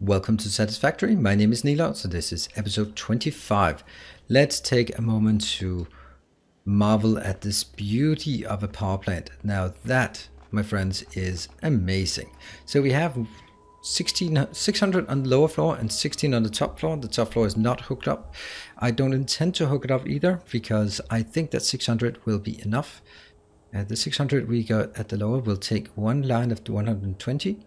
Welcome to Satisfactory. My name is Nilaus, and this is episode 25. Let's take a moment to marvel at this beauty of a power plant. Now that, my friends, is amazing. So we have 600 on the lower floor and 16 on the top floor. The top floor is not hooked up. I don't intend to hook it up either because I think that 600 will be enough. The 600 we got at the lower will take one line of the 120.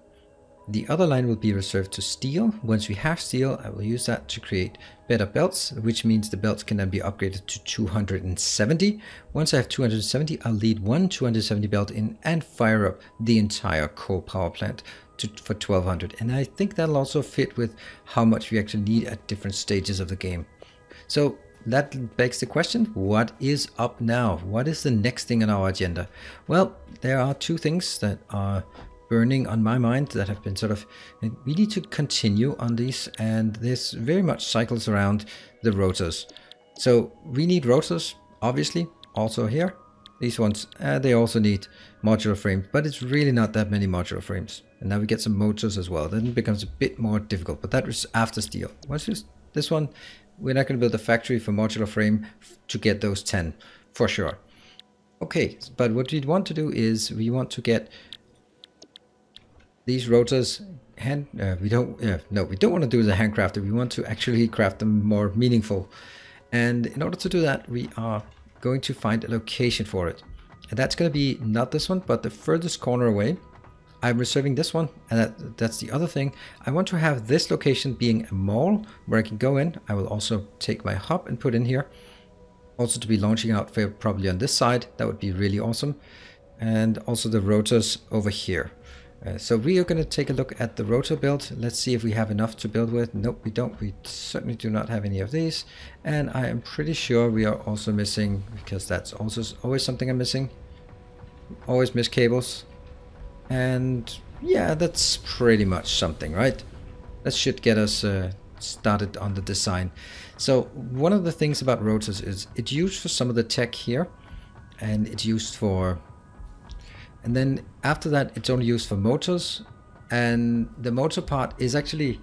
The other line will be reserved to steel. Once we have steel, I will use that to create better belts, which means the belts can then be upgraded to 270. Once I have 270, I'll lead one 270 belt in and fire up the entire coal power plant for 1200. And I think that'll also fit with how much we actually need at different stages of the game. So that begs the question, what is up now? What is the next thing on our agenda? Well, there are two things that are burning on my mind that have been we need to continue on these, and this very much cycles around the rotors. So we need rotors, obviously, also here. These ones, they also need modular frames, but it's really not that many modular frames. And now we get some motors as well. Then it becomes a bit more difficult, but that is after steel. What's this one? We're not going to build a factory for modular frame to get those 10, for sure. Okay, but what we want to do is we want to get these rotors we don't want to do the handcrafted. We want to actually craft them more meaningful, and in order to do that we are going to find a location for it, and that's going to be not this one but the furthest corner away. I'm reserving this one, and that's the other thing. I want to have this location being a mall where I can go in. I will also take my hub and put in here, also to be launching out for probably on this side. That would be really awesome. And also the rotors over here. So we are going to take a look at the rotor build. Let's see if we have enough to build with. Nope, we don't. We certainly do not have any of these. And I am pretty sure we are also missing, because that's also always something I'm missing. Always miss cables. And yeah, that's pretty much something, right? That should get us started on the design. So one of the things about rotors is it's used for some of the tech here, and it's used for... And then after that, it's only used for motors. And the motor part is actually,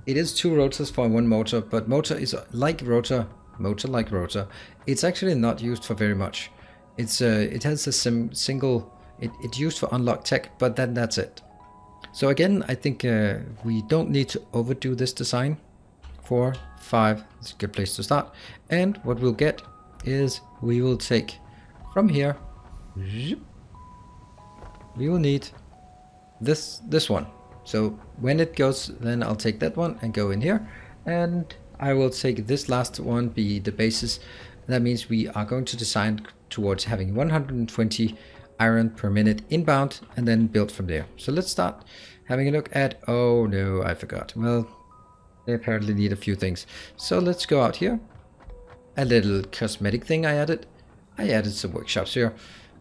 it is two rotors for one motor, but motor is like rotor, motor like rotor. It's actually not used for very much. It has a single, it's used for unlock tech, but then that's it. So again, I think we don't need to overdo this design. 4, 5, it's a good place to start. And what we'll get is we will take from here, we will need this one. So when it goes, then I'll take that one and go in here, and I will take this last one be the basis. That means we are going to design towards having 120 iron per minute inbound and then build from there. So let's start having a look at, oh no, I forgot. Well, they apparently need a few things. So let's go out here. A little cosmetic thing I added some workshops here.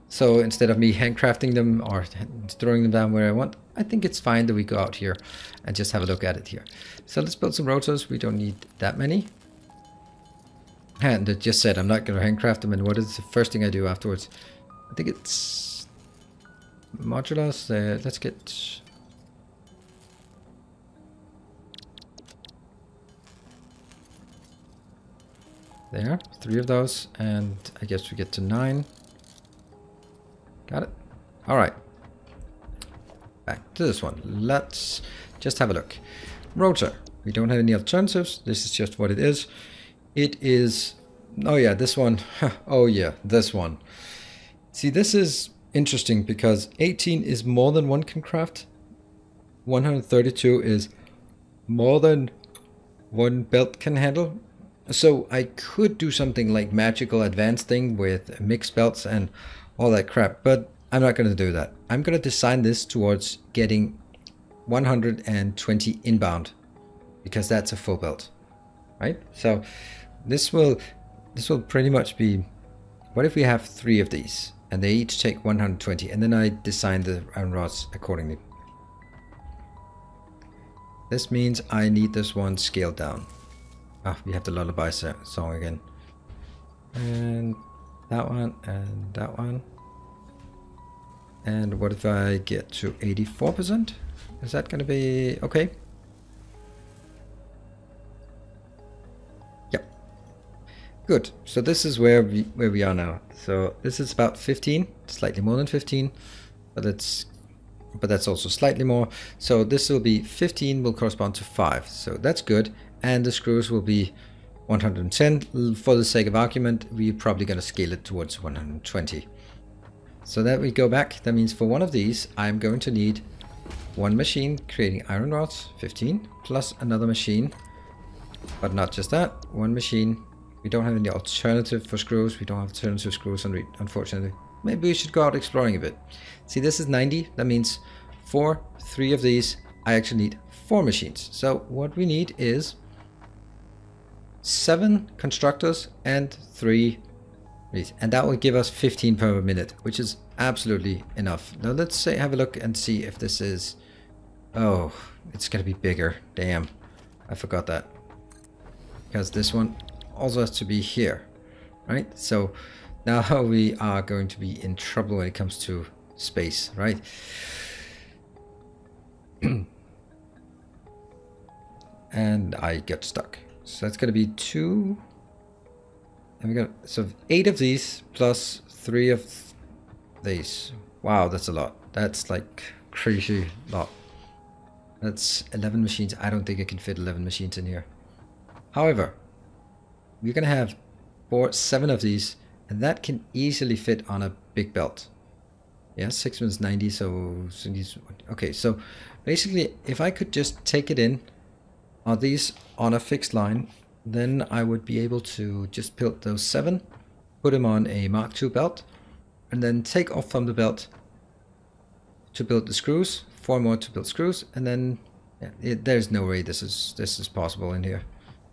So instead of me handcrafting them or throwing them down where I want, I think it's fine that we go out here and just have a look at it here. So let's build some rotors. We don't need that many. And it just said I'm not going to handcraft them. And what is the first thing I do afterwards? I think it's modulars. Let's get... There, 3 of those. And I guess we get to 9. Got it. All right. Back to this one. Let's just have a look. Rotor. We don't have any alternatives. This is just what it is. It is... Oh yeah, this one. Oh yeah, this one. See, this is interesting because 18 is more than one can craft. 132 is more than one belt can handle. So I could do something like magical advanced thing with mixed belts and all that crap, but I'm not going to do that. I'm going to design this towards getting 120 inbound, because that's a full belt, right? So this will pretty much be, what if we have 3 of these and they each take 120, and then I design the iron rods accordingly. This means I need this one scaled down. Ah, we have the lullaby song again. And that one and that one. And what if I get to 84%? Is that going to be okay? Good. So this is where we are now. So this is about 15, slightly more than 15, but that's also slightly more. So this will be 15 will correspond to 5. So that's good. And the screws will be 110. For the sake of argument, we're probably going to scale it towards 120. So that we go back. That means for one of these, I'm going to need one machine creating iron rods, 15, plus another machine. But not just that, one machine. We don't have any alternative for screws. We don't have alternative screws, unfortunately. Maybe we should go out exploring a bit. See, this is 90. That means for 3 of these, I actually need 4 machines. So what we need is 7 constructors and 3 these. And that will give us 15 per minute, which is absolutely enough. Now let's say have a look and see if this is... Oh, it's going to be bigger. Damn, I forgot that. Because this one also has to be here, right? So now we are going to be in trouble when it comes to space, right? And I get stuck. So that's going to be 2. And we got so 8 of these plus 3 of these. Wow, that's a lot. That's like crazy lot. That's 11 machines. I don't think I can fit 11 machines in here. However, we're going to have 7 of these, and that can easily fit on a big belt. Yeah, 6 minutes 90, so these, okay, so basically if I could just take it in on these on a fixed line, then I would be able to just build those 7, put them on a Mark II belt, and then take off from the belt to build the screws, 4 more to build screws, and then there's no way this is possible in here.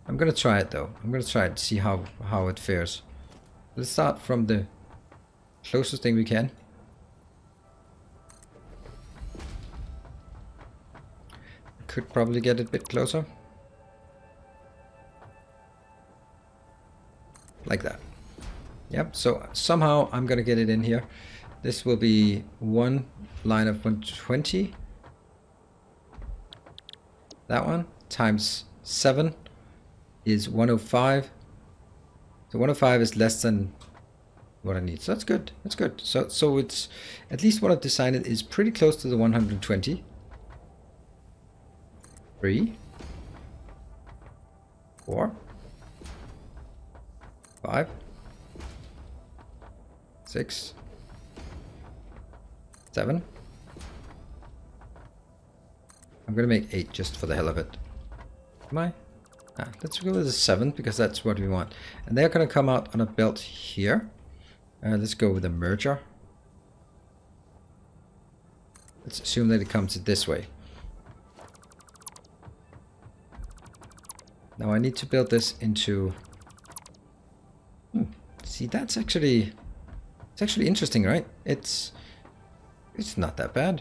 I'm gonna try it though. I'm gonna try it to see how it fares. Let's start from the closest thing we can. Could probably get it a bit closer. Like that. Yep, so somehow I'm gonna get it in here. This will be one line of 120. That one times 7 is 105. So 105 is less than what I need. So that's good. That's good. So it's at least what I've decided is pretty close to the 120. 3, 4, 5, 6, 7. I'm gonna make 8 just for the hell of it. Am I? Let's go with a 7 because that's what we want. And they're gonna come out on a belt here. Let's go with a merger. Let's assume that it comes this way. Now I need to build this into... See, it's actually interesting, right? It's not that bad.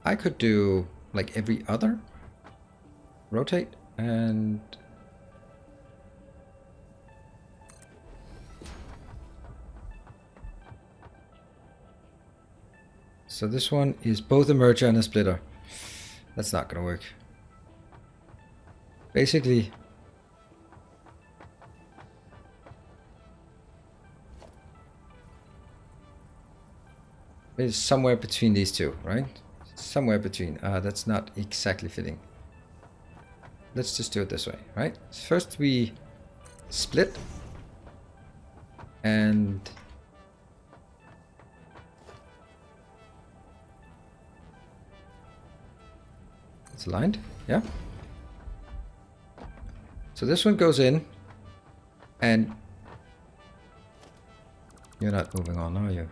I could do like every other. Rotate and... So this one is both a merger and a splitter. That's not gonna work. Basically, it's somewhere between these two, right? Somewhere between. That's not exactly fitting. Let's just do it this way, right? First we split and it's aligned, yeah. So this one goes in, and you're not moving on, are you?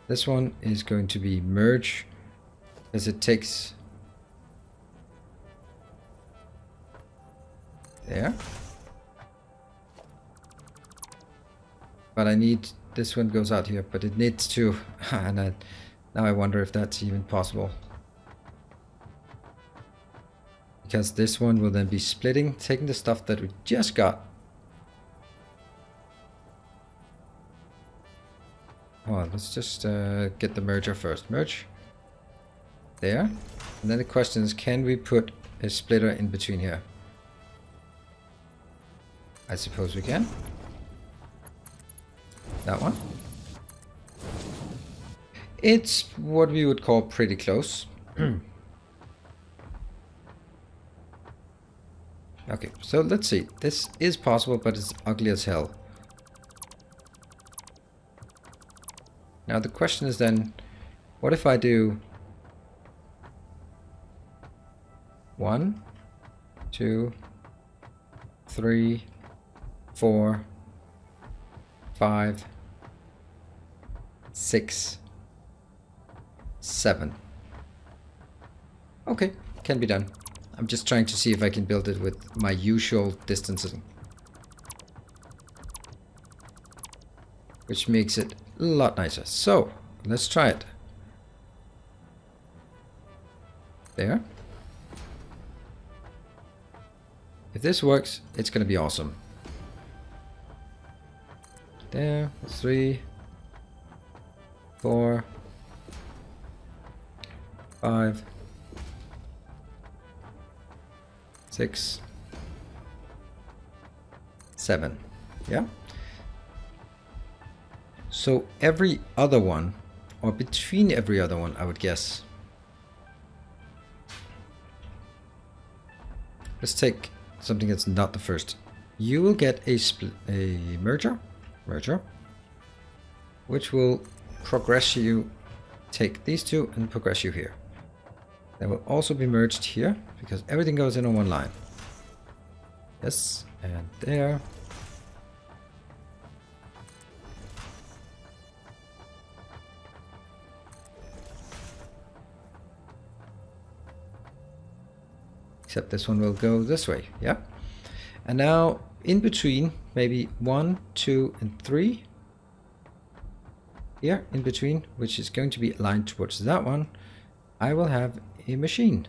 This one is going to be merge, as it takes there. But I need, this one goes out here, but it needs to, and now I wonder if that's even possible. Because this one will then be splitting, taking the stuff that we just got. Hold on, let's just get the merger first. Merge. There. And then the question is, can we put a splitter in between here? I suppose we can. That one. It's what we would call pretty close. Okay, so let's see. This is possible, but it's ugly as hell. Now the question is then, what if I do 1, 2, 3, 4, 5, 6, 7. Okay, can be done. I'm just trying to see if I can build it with my usual distancing, which makes it a lot nicer. So let's try it. There. If this works, it's gonna be awesome. There, 3, 4, 5, 6, 7. Yeah. So every other one, or between every other one, I would guess. Let's take something that's not the first. You will get a merger, which will progress you. Take these two and progress you here. They will also be merged here because everything goes in on one line. Yes, and there. Except this one will go this way, yeah. And now in between, maybe 1, 2, and 3. Here in between, which is going to be aligned towards that one, I will have a machine.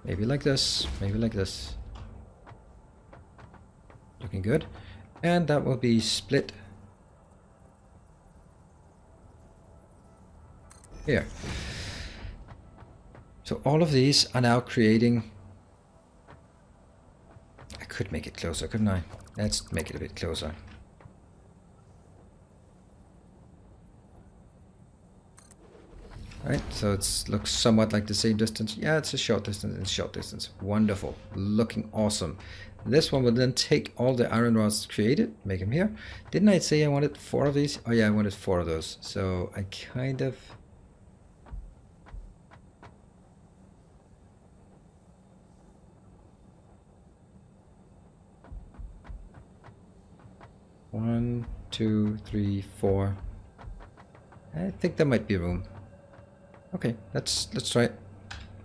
Maybe like this, maybe like this. Looking good. And that will be split here. So all of these are now creating... I could make it closer, couldn't I? Let's make it a bit closer. Right, so it looks somewhat like the same distance. Yeah, it's a short distance and short distance. Wonderful, looking awesome. This one will then take all the iron rods created, make them here. Didn't I say I wanted 4 of these? Oh yeah, I wanted 4 of those. So I kind of... One, 2, 3, 4. I think there might be room. Okay, let's try it.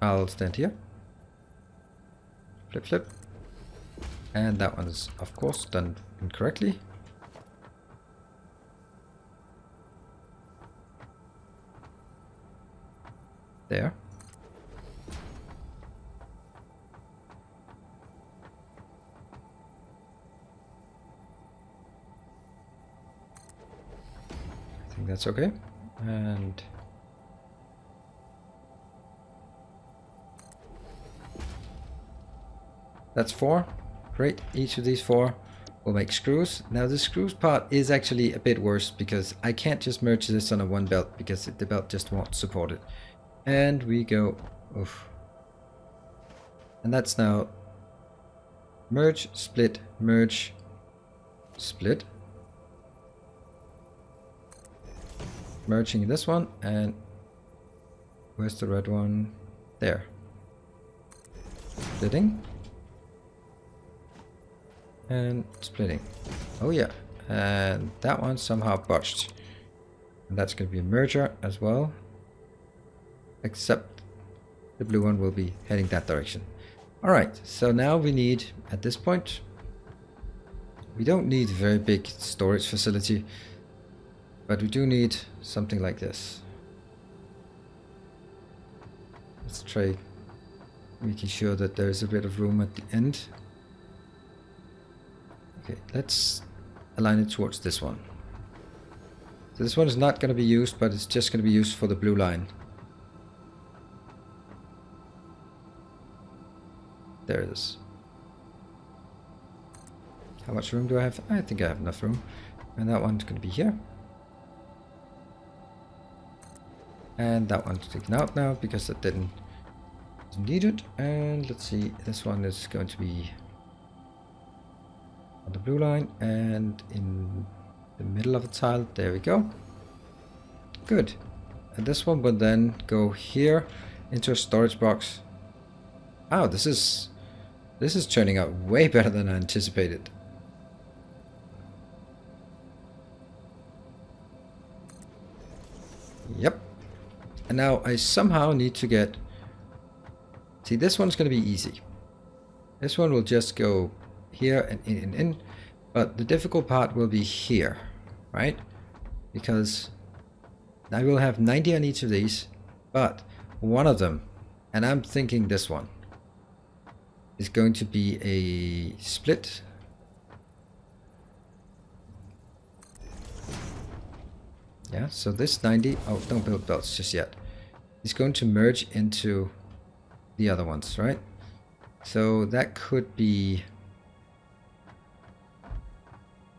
I'll stand here. Flip, flip. And that one is, of course, done incorrectly. There. I think that's okay. And that's 4. Great. Each of these 4 will make screws. Now the screws part is actually a bit worse because I can't just merge this on a one belt because the belt just won't support it. And we go, oof. And that's now merge, split, merge, split. Merging this one, and where's the red one? There. Splitting. And splitting. Oh yeah. And that one somehow botched. And that's going to be a merger as well. Except the blue one will be heading that direction. Alright, so now we need, at this point, we don't need a very big storage facility, but we do need something like this. Let's try making sure that there's a bit of room at the end. Okay, let's align it towards this one. So this one is not going to be used, but it's just going to be used for the blue line. There it is. How much room do I have? I think I have enough room. And that one's going to be here. And that one's taken out now because that wasn't needed. And let's see, this one is going to be on the blue line and in the middle of the tile. There we go. Good. And this one will then go here into a storage box. Wow, this is turning out way better than I anticipated. Yep. And now I somehow need to get... See, this one's going to be easy. This one will just go here and in and in. But the difficult part will be here, right? Because I will have 90 on each of these. But one of them, and I'm thinking this one, is going to be a split. Yeah, so this 90, oh, don't build belts just yet. It's going to merge into the other ones, right? So that could be...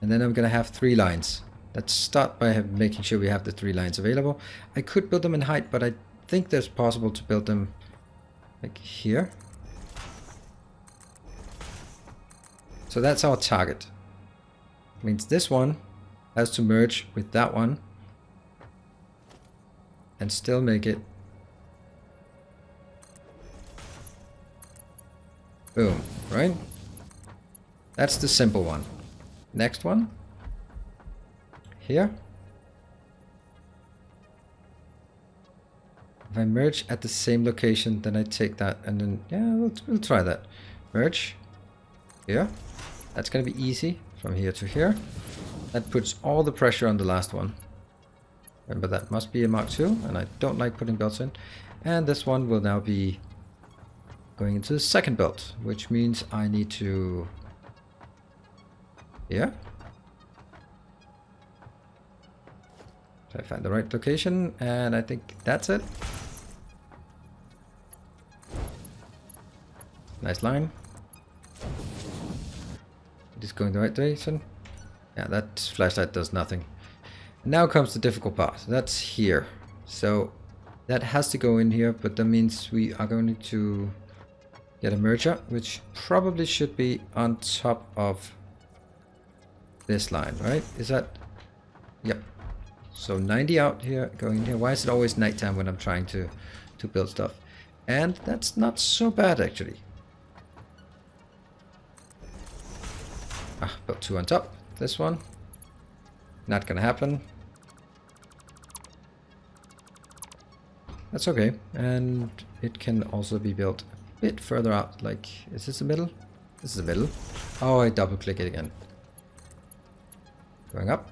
And then I'm going to have 3 lines. Let's start by making sure we have the 3 lines available. I could build them in height, but I think there's possible to build them like here. So that's our target. Means this one has to merge with that one and still make it. Boom, right? That's the simple one. Next one. Here. If I merge at the same location, then I take that and then, yeah, we'll try that. Merge. Here. That's going to be easy from here to here. That puts all the pressure on the last one. Remember, that must be a Mark II, and I don't like putting belts in. And this one will now be going into the second belt, which means I need to... Here. So I find the right location, and I think that's it. Nice line. It is going the right direction. Yeah, that flashlight does nothing. And now comes the difficult part. That's here. So that has to go in here, but that means we are going to get a merger, which probably should be on top of this line, right? Is that... Yep. So 90 out here, going here. Why is it always nighttime when I'm trying to build stuff? And that's not so bad, actually. Ah, built 2 on top. This one. Not gonna happen. That's okay. And it can also be built a bit further out. Like, is this the middle? This is the middle. Oh, I double click it again. Going up.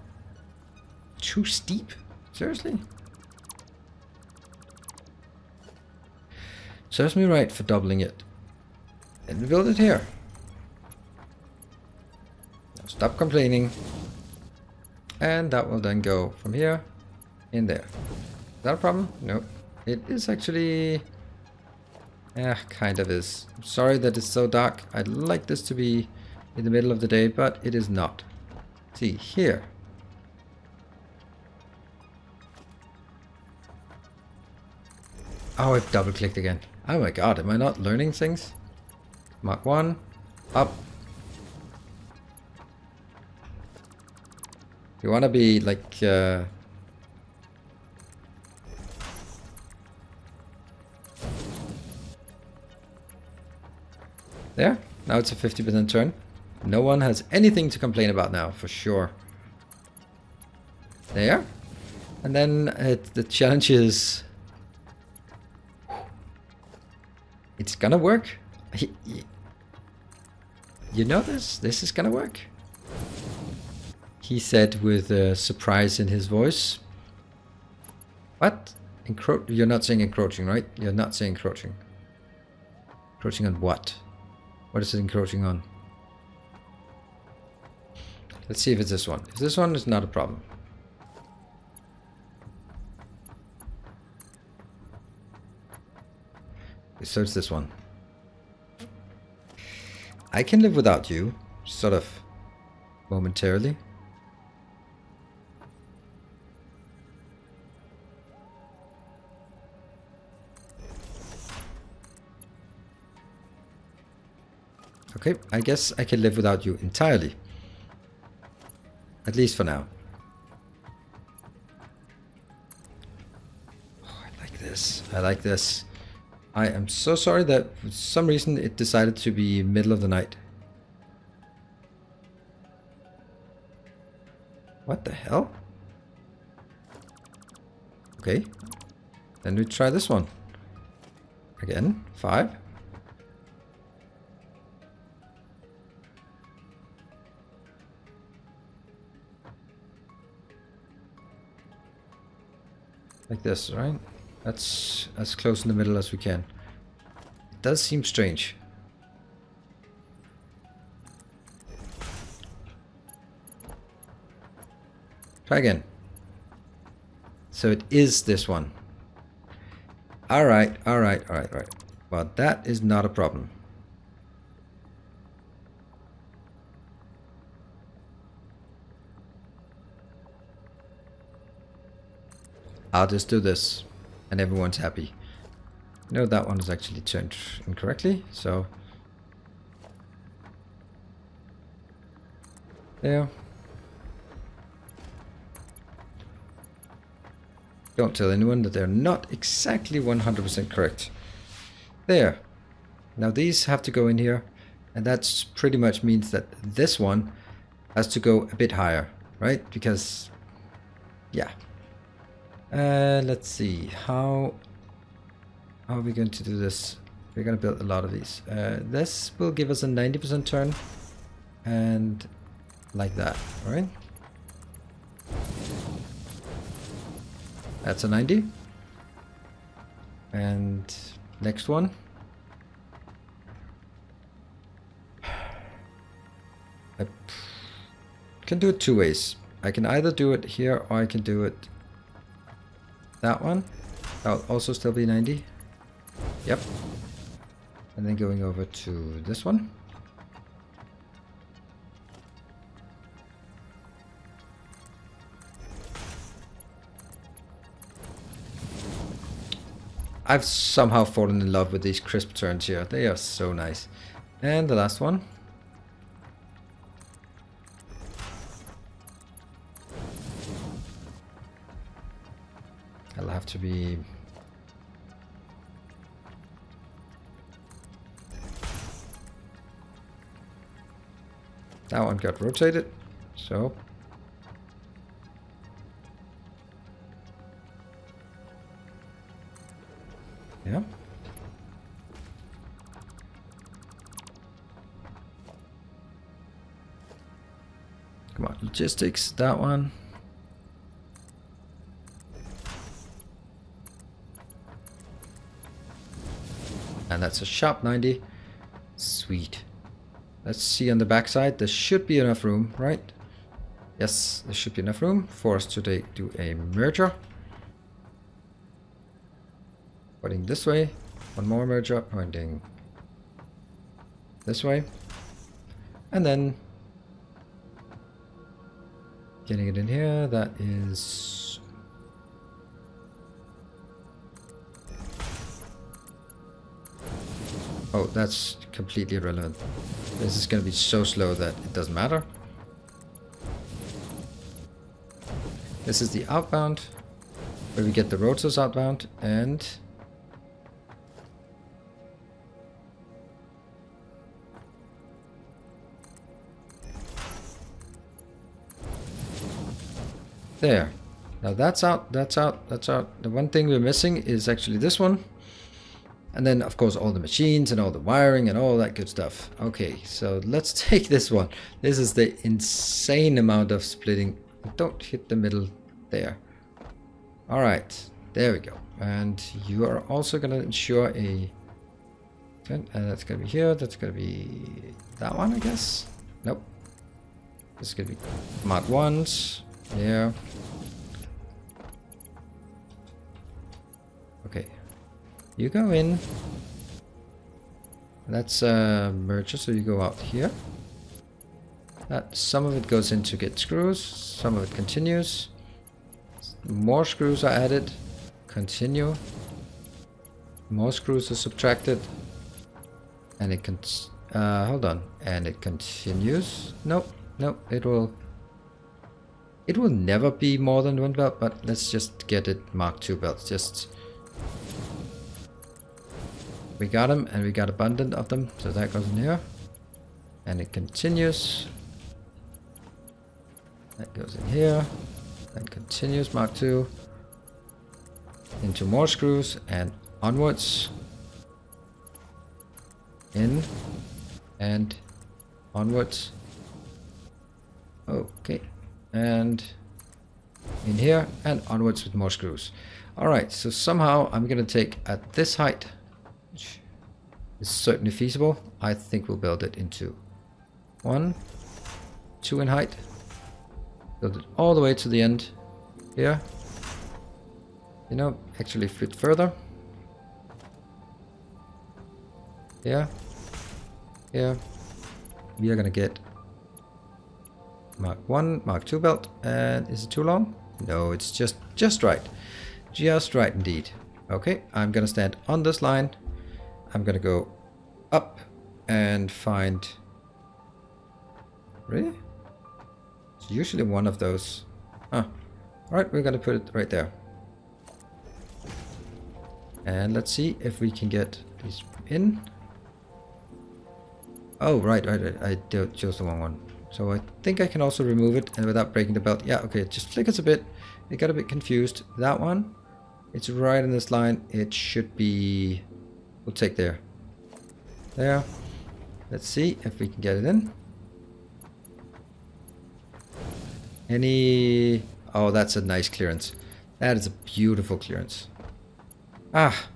Too steep? Seriously? Serves me right for doubling it. And build it here. Now stop complaining. And that will then go from here in there. Is that a problem? No. It is actually... kind of is. I'm sorry that it's so dark. I'd like this to be in the middle of the day, but it is not. See, here. Oh, I've double clicked again. Oh my god, am I not learning things? Mark 1, up. You want to be like... There. Now it's a 50% turn. No one has anything to complain about now, for sure. There. And then the challenge is... It's gonna work. You know this? This is gonna work. He said with a surprise in his voice. What? You're not saying encroaching, right? You're not saying encroaching. Encroaching on what? What is it encroaching on? Let's see if it's this one. If this one is not a problem. So it's this one. I can live without you, sort of momentarily. Okay, I guess I can live without you entirely. At least for now. Oh, I like this. I like this. I am so sorry that for some reason it decided to be middle of the night. What the hell? Okay. Then we try this one. Again, 5. Like this, right? That's as close in the middle as we can. It does seem strange. Try again. So it is this one. Alright. But that is not a problem. I'll just do this and everyone's happy. No, that one is actually turned incorrectly, so there. Don't tell anyone that they're not exactly 100% correct. There. Now these have to go in here, and that's pretty much means that this one has to go a bit higher, right? Because, yeah. Let's see, how are we going to do this? We're going to build a lot of these. This will give us a 90% turn, and like that, right? That's a 90. And next one. I can do it two ways. I can either do it here or I can do it that one. That'll also still be 90. Yep. And then going over to this one. I've somehow fallen in love with these crisp turns here. They are so nice. And the last one. I'll have to be... That one got rotated, so... Yeah. Come on, logistics, that one. And that's a sharp 90. Sweet. Let's see on the back side. There should be enough room, right? Yes, there should be enough room for us to do a merger. Pointing this way. One more merger pointing this way. And then getting it in here. That is... Oh, that's completely irrelevant. This is going to be so slow that it doesn't matter. This is the outbound, where we get the rotors outbound, and there. Now that's out, that's out, that's out. The one thing we're missing is actually this one. And then, of course, all the machines and all the wiring and all that good stuff. Okay, so let's take this one. This is the insane amount of splitting. Don't hit the middle there. All right, there we go. And you are also going to ensure a... And that's going to be here. That's going to be that one, I guess. Nope. This is going to be mod 1s. Yeah. Okay. You go in, That's a merger, so you go out here. Some of it goes in to get screws, some of it continues. More screws are added. Continue. More screws are subtracted. And it hold on. And it continues. Nope, nope, it will never be more than one belt, but let's just get it Mark II belts. We got them, and we got abundant of them, so that goes in here. And it continues. That goes in here. That continues Mark II. Into more screws and onwards. In and onwards. Okay. And in here and onwards with more screws. Alright, so somehow I'm going to take at this height, which is certainly feasible. I think we'll build it into 1, 2 in height. Build it all the way to the end here. You know, actually fit further. Here. Here. We are going to get Mark 1, Mark 2 belt. And is it too long? No, it's just right. Just right indeed. Okay, I'm going to stand on this line. I'm going to go up and find... Really? It's usually one of those. Huh. Alright, we're going to put it right there. And let's see if we can get these in. Oh, right. I chose the wrong one. So I think I can also remove it and without breaking the belt. Yeah, okay, it just flickers a bit. It got a bit confused. That one, it's right in this line. It should be... We'll take there. There. Let's see if we can get it in. Any... Oh, that's a nice clearance. That is a beautiful clearance. Ah.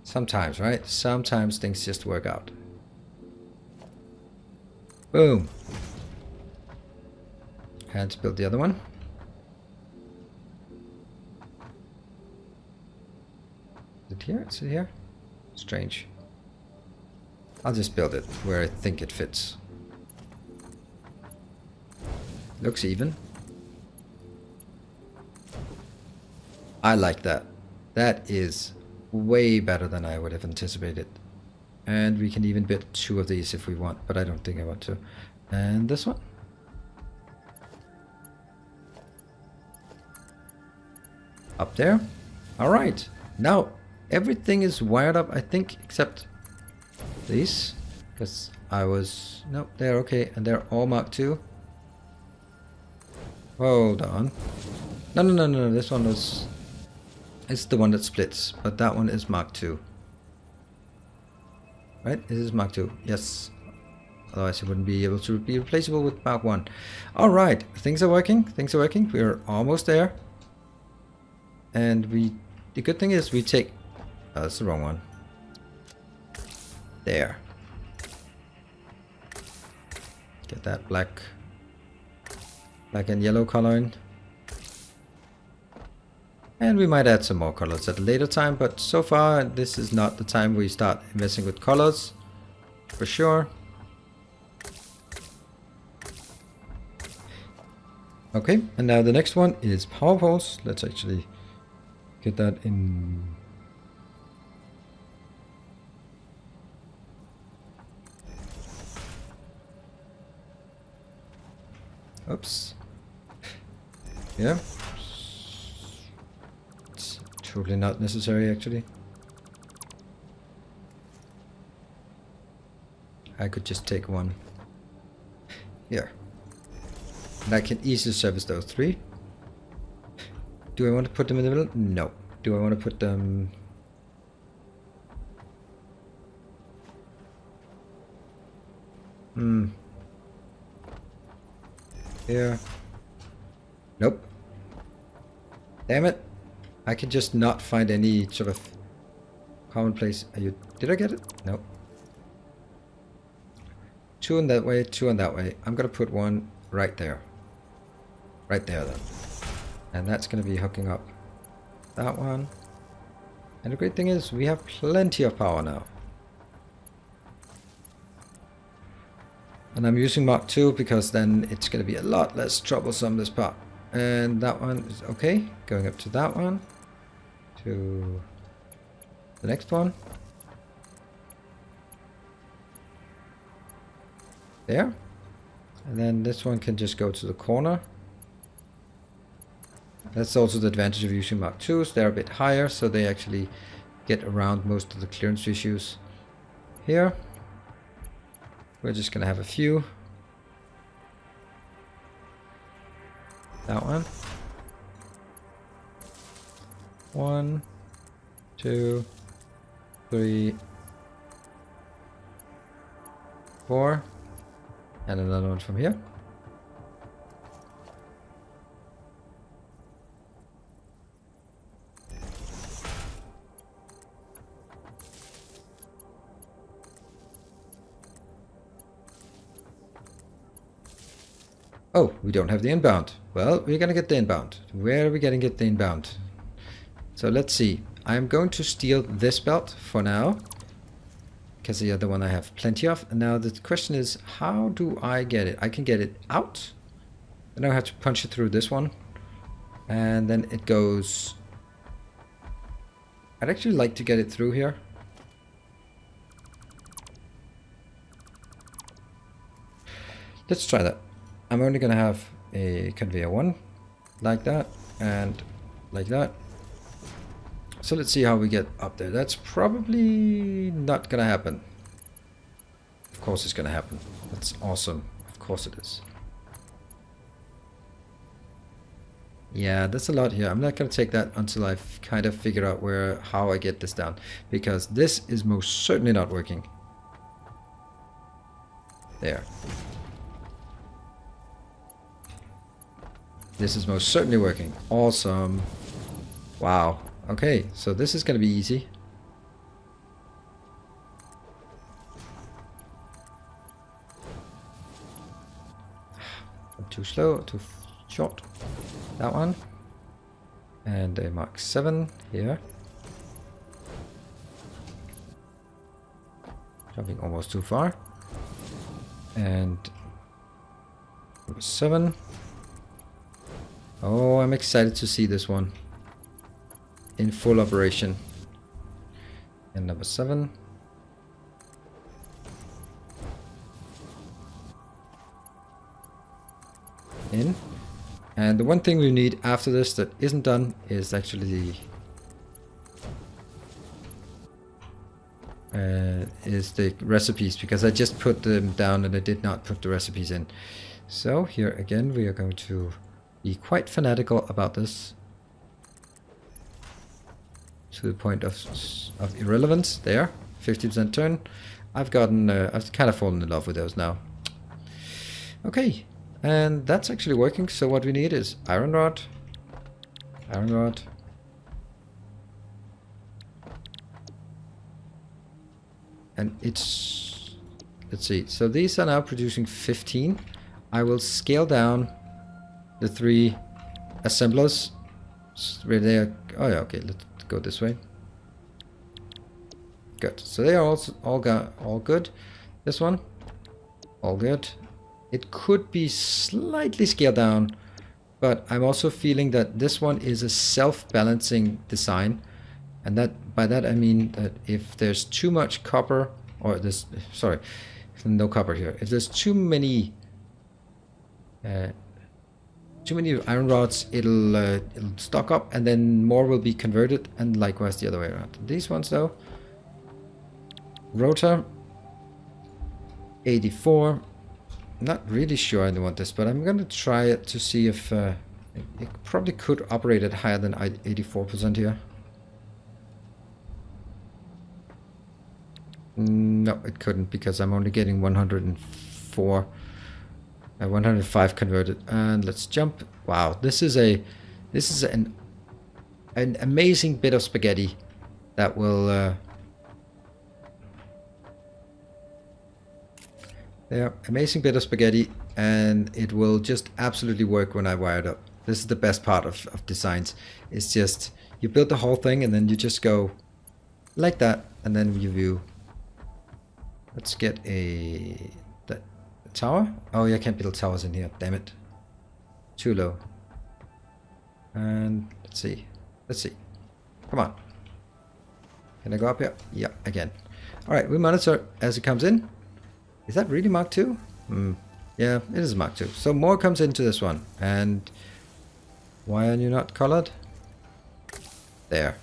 Sometimes, right? Sometimes things just work out. Boom. And to build the other one. Is it here? Is it here? Strange. I'll just build it where I think it fits. Looks even. I like that. That is way better than I would have anticipated. And we can even build 2 of these if we want, but I don't think I want to. And this one. Up there. Alright. Now everything is wired up, I think, except these. Because I was... Nope, they're okay. And they're all Mark II. Hold on. No. This one was... It's the one that splits. But that one is Mark II. Right? This is Mark II. Yes. Otherwise it wouldn't be able to be replaceable with Mark 1. Alright. Things are working. Things are working. We're almost there. And the good thing is we take... Oh, that's the wrong one. There. Get that black and yellow color in. And we might add some more colors at a later time, but so far this is not the time we start messing with colors. For sure. Okay, and now the next one is power poles. Let's actually get that in. Oops. Yeah. It's totally not necessary actually. I could just take one here. And I can easily service those 3. Do I want to put them in the middle? No. Do I want to put them... Here. Nope. Damn it. I can just not find any sort of commonplace. Did I get it? Nope. 2 in that way, 2 in that way. I'm gonna put one right there. Right there then. And that's gonna be hooking up that one. And the great thing is we have plenty of power now. And I'm using Mark 2 because then it's going to be a lot less troublesome, this part. And that one is okay. Going up to that one. To the next one. There. And then this one can just go to the corner. That's also the advantage of using Mark 2s. They're a bit higher, so they actually get around most of the clearance issues. Here, we're just going to have a few. That one. 1, 2, 3, 4. And another one from here. Oh, we don't have the inbound. Well, we're gonna get the inbound. Where are we gonna get the inbound? So let's see. I'm going to steal this belt for now, because the other one I have plenty of. And now the question is, how do I get it? I can get it out. Then I have to punch it through this one. And then it goes... I'd actually like to get it through here. Let's try that. I'm only going to have a conveyor 1 like that and like that. So let's see how we get up there. That's probably not going to happen. Of course it's going to happen. That's awesome. Of course it is. Yeah, that's a lot here. I'm not going to take that until I've kind of figured out how I get this down. Because this is most certainly not working. There. This is most certainly working. Awesome. Wow. Okay, so this is going to be easy. Too slow, too short. That one. And a Mark 7 here. Jumping almost too far. And number 7. Oh, I'm excited to see this one in full operation. And number 7. In. And the one thing we need after this that isn't done is actually the recipes, because I just put them down and I did not put the recipes in. So here again we are going to be quite fanatical about this to the point of irrelevance. There, 50% turn. I've kind of fallen in love with those now. Okay, and that's actually working. So what we need is iron rod, and it's, let's see. So these are now producing 15. I will scale down the 3 assemblers where they are. Oh yeah, okay, let's go this way. Good. So they are also all good. This one, all good. It could be slightly scaled down, but I'm also feeling that this one is a self-balancing design, and that by that I mean that if there's too much copper, or this, sorry, no copper here. If there's too many iron rods, it'll stock up, and then more will be converted, and likewise the other way around. These ones though, rotor 84. Not really sure I want this, but I'm going to try it to see if it probably could operate at higher than 84% here. No, it couldn't, because I'm only getting 104. 105 converted. And let's jump. Wow, this is an amazing bit of spaghetti that will amazing bit of spaghetti, and it will just absolutely work when I wire it up. This is the best part of designs. It's just you build the whole thing and then you just go like that, and then you view. Let's get tower? Oh yeah, I can't build towers in here. Damn it. Too low. And let's see. Let's see. Come on. Can I go up here? Yeah, again. Alright, we monitor as it comes in. Is that really Mark 2? Yeah, it is Mark 2. So more comes into this one. And why are you not colored? There.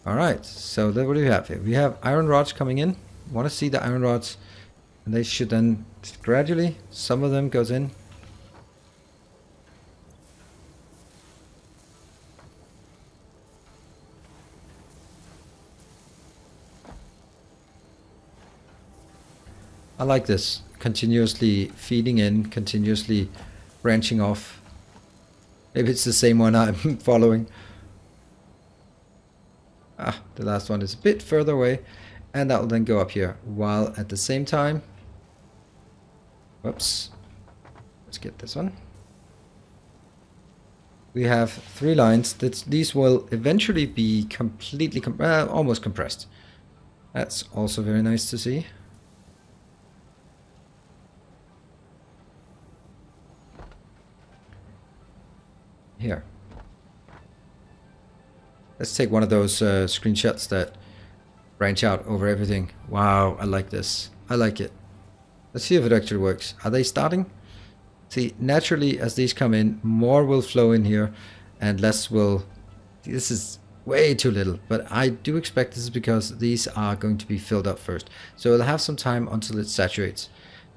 Alright, so then what do we have here? We have iron rods coming in. Want to see the iron rods. And they should then gradually, some of them goes in. I like this, continuously feeding in, continuously branching off. Maybe it's the same one I'm following. Ah, the last one is a bit further away, and that will then go up here, while at the same time, whoops, let's get this one. We have 3 lines, these will eventually be completely, almost compressed. That's also very nice to see. Here. Let's take one of those screenshots that branch out over everything. Wow, I like this. I like it. Let's see if it actually works. Are they starting? See, naturally as these come in, more will flow in here and less will... This is way too little, but I do expect this is because these are going to be filled up first. So it'll have some time until it saturates.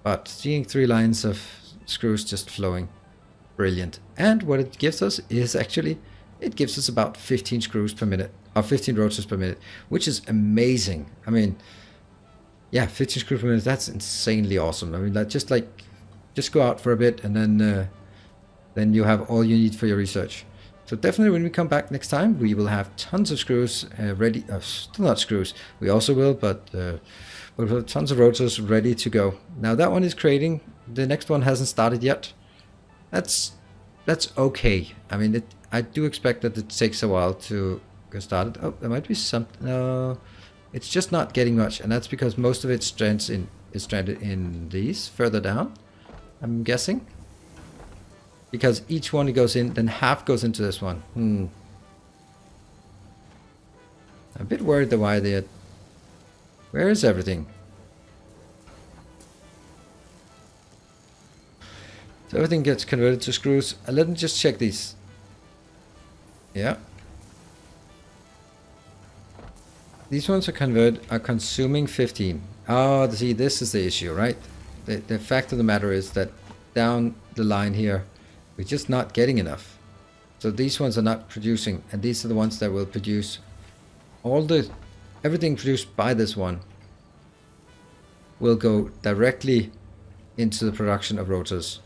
But seeing 3 lines of screws just flowing. Brilliant. And what it gives us is actually, it gives us about 15 screws per minute, or 15 rotors per minute, which is amazing. I mean, yeah, 15 screws per minute, that's insanely awesome. I mean, that just go out for a bit and then you have all you need for your research. So definitely when we come back next time, we will have tons of screws ready, still not screws, we also will, but we'll have tons of rotors ready to go. Now that one is creating, the next one hasn't started yet. That's okay. I mean, I do expect that it takes a while to get started. Oh, there might be something. No, it's just not getting much, and that's because most of it's is stranded in these further down. I'm guessing because each one goes in, then half goes into this one. I'm a bit worried the why they. Where is everything? So everything gets converted to screws. Let me just check these. Yeah. These ones are consuming 15. Oh, see, this is the issue, right? The fact of the matter is that down the line here, we're just not getting enough. So these ones are not producing, and these are the ones that will produce everything produced by this one will go directly into the production of rotors.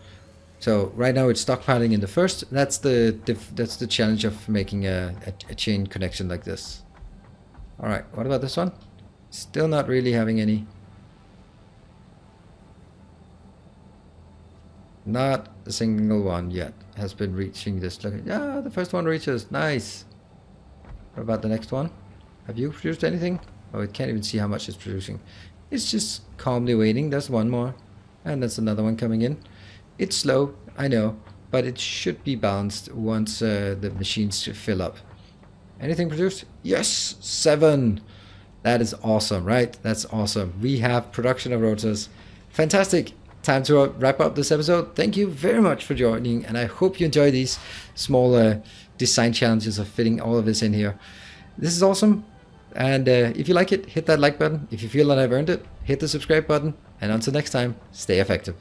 So right now it's stockpiling in the first. That's the challenge of making a chain connection like this. All right, what about this one? Still not really having any. Not a single one yet has been reaching this. Look, yeah, the first one reaches. Nice. What about the next one? Have you produced anything? Oh, it can't even see how much it's producing. It's just calmly waiting. There's one more, and that's another one coming in. It's slow, I know, but it should be balanced once the machines fill up. Anything produced? Yes, 7. That is awesome, right? That's awesome. We have production of rotors. Fantastic. Time to wrap up this episode. Thank you very much for joining, and I hope you enjoy these small design challenges of fitting all of this in here. This is awesome, and if you like it, hit that like button. If you feel that I've earned it, hit the subscribe button, and until next time, stay effective.